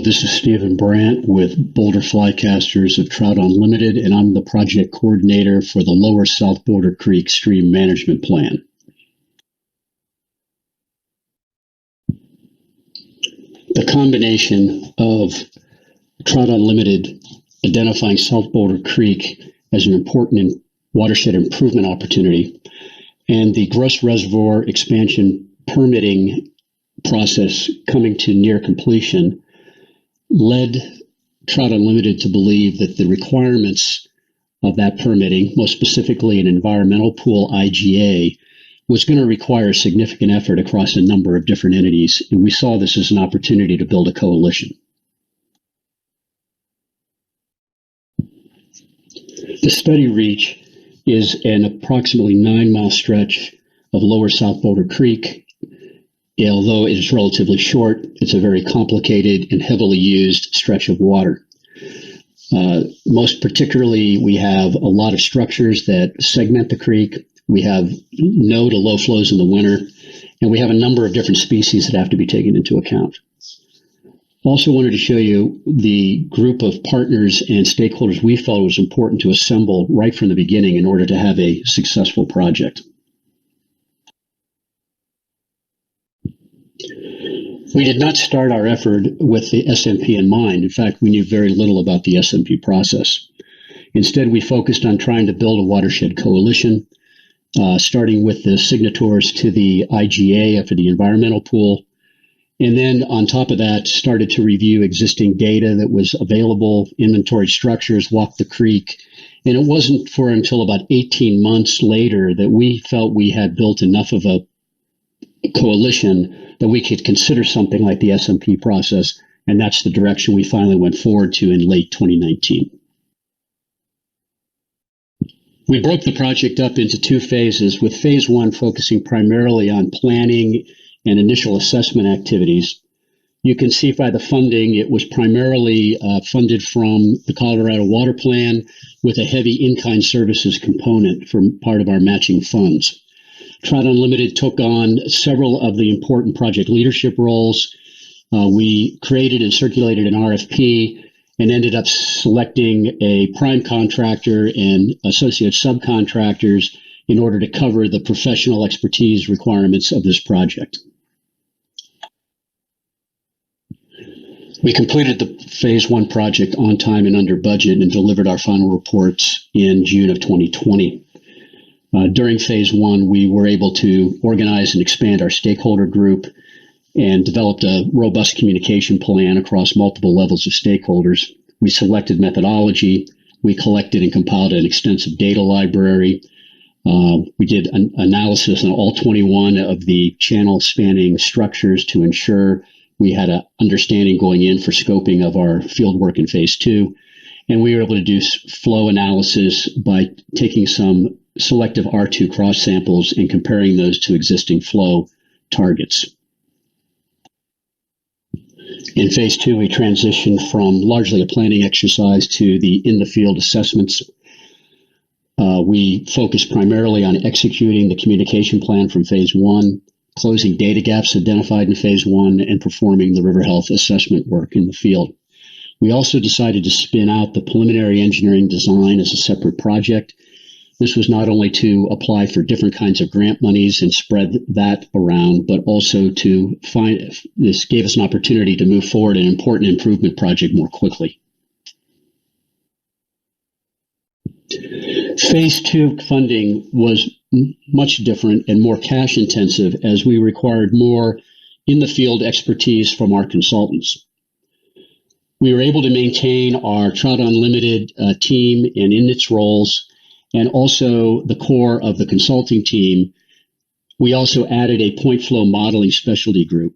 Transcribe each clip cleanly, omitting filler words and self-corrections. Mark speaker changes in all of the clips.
Speaker 1: This is Stephen Brandt with Boulder Flycasters of Trout Unlimited, and I'm the project coordinator for the Lower South Boulder Creek Stream Management Plan. The combination of Trout Unlimited identifying South Boulder Creek as an important watershed improvement opportunity and the Gross Reservoir expansion permitting process coming to near completion led Trout Unlimited to believe that the requirements of that permitting, most specifically an environmental pool IGA, was going to require significant effort across a number of different entities, and we saw this as an opportunity to build a coalition. The study reach is an approximately 9-mile stretch of Lower South Boulder Creek. Although it is relatively short, it's a very complicated and heavily used stretch of water. Most particularly, we have a lot of structures that segment the creek. We have no to low flows in the winter, and we have a number of different species that have to be taken into account. Also wanted to show you the group of partners and stakeholders we felt it was important to assemble right from the beginning in order to have a successful project. We did not start our effort with the SMP in mind. In fact, we knew very little about the SMP process. Instead, we focused on trying to build a watershed coalition, starting with the signatories to the IGA for the environmental pool. And then on top of that, started to review existing data that was available, inventory structures, walk the creek. And it wasn't for until about 18 months later that we felt we had built enough of a coalition that we could consider something like the SMP process, and that's the direction we finally went forward to in late 2019. We broke the project up into 2 phases, with phase 1 focusing primarily on planning and initial assessment activities. You can see by the funding, it was primarily funded from the Colorado Water Plan with a heavy in-kind services component for part of our matching funds. Trout Unlimited took on several of the important project leadership roles. We created and circulated an RFP and ended up selecting a prime contractor and associate subcontractors in order to cover the professional expertise requirements of this project. We completed the phase 1 project on time and under budget and delivered our final reports in June of 2020. During phase 1, we were able to organize and expand our stakeholder group and developed a robust communication plan across multiple levels of stakeholders. We selected methodology. We collected and compiled an extensive data library. We did an analysis on all 21 of the channel spanning structures to ensure we had an understanding going in for scoping of our field work in phase 2. And we were able to do flow analysis by taking some selective R2 cross samples and comparing those to existing flow targets. In phase 2, we transitioned from largely a planning exercise to the in-the-field assessments. We focused primarily on executing the communication plan from phase 1, closing data gaps identified in phase 1, and performing the river health assessment work in the field. We also decided to spin out the preliminary engineering design as a separate project. This was not only to apply for different kinds of grant monies and spread that around, but also to this gave us an opportunity to move forward an important improvement project more quickly. Phase 2 funding was much different and more cash intensive as we required more in the field expertise from our consultants. We were able to maintain our Trout Unlimited team and in its roles, and also the core of the consulting team. We also added a point flow modeling specialty group.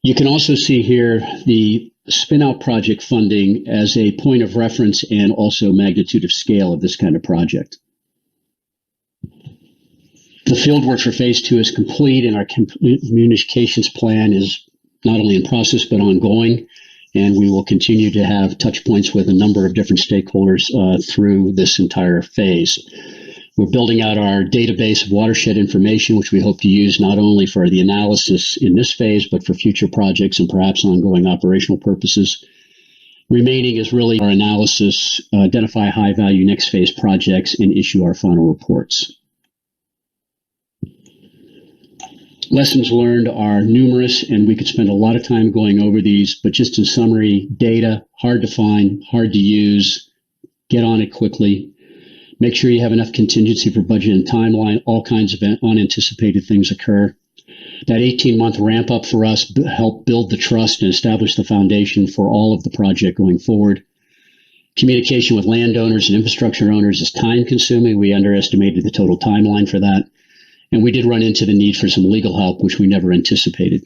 Speaker 1: You can also see here the spin-out project funding as a point of reference and also magnitude of scale of this kind of project. The field work for phase 2 is complete, and our communications plan is not only in process but ongoing. And we will continue to have touch points with a number of different stakeholders through this entire phase. We're building out our database of watershed information, which we hope to use not only for the analysis in this phase, but for future projects and perhaps ongoing operational purposes. Remaining is really our analysis, identify high-value next phase projects, and issue our final reports. Lessons learned are numerous, and we could spend a lot of time going over these, but just in summary, data, hard to find, hard to use, get on it quickly. Make sure you have enough contingency for budget and timeline. All kinds of unanticipated things occur. That 18-month ramp up for us helped build the trust and establish the foundation for all of the project going forward. Communication with landowners and infrastructure owners is time consuming. We underestimated the total timeline for that. And we did run into the need for some legal help, which we never anticipated.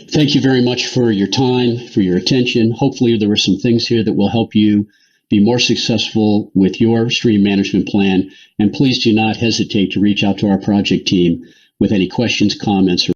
Speaker 1: Thank you very much for your time, for your attention. Hopefully there were some things here that will help you be more successful with your stream management plan. And please do not hesitate to reach out to our project team with any questions, comments, or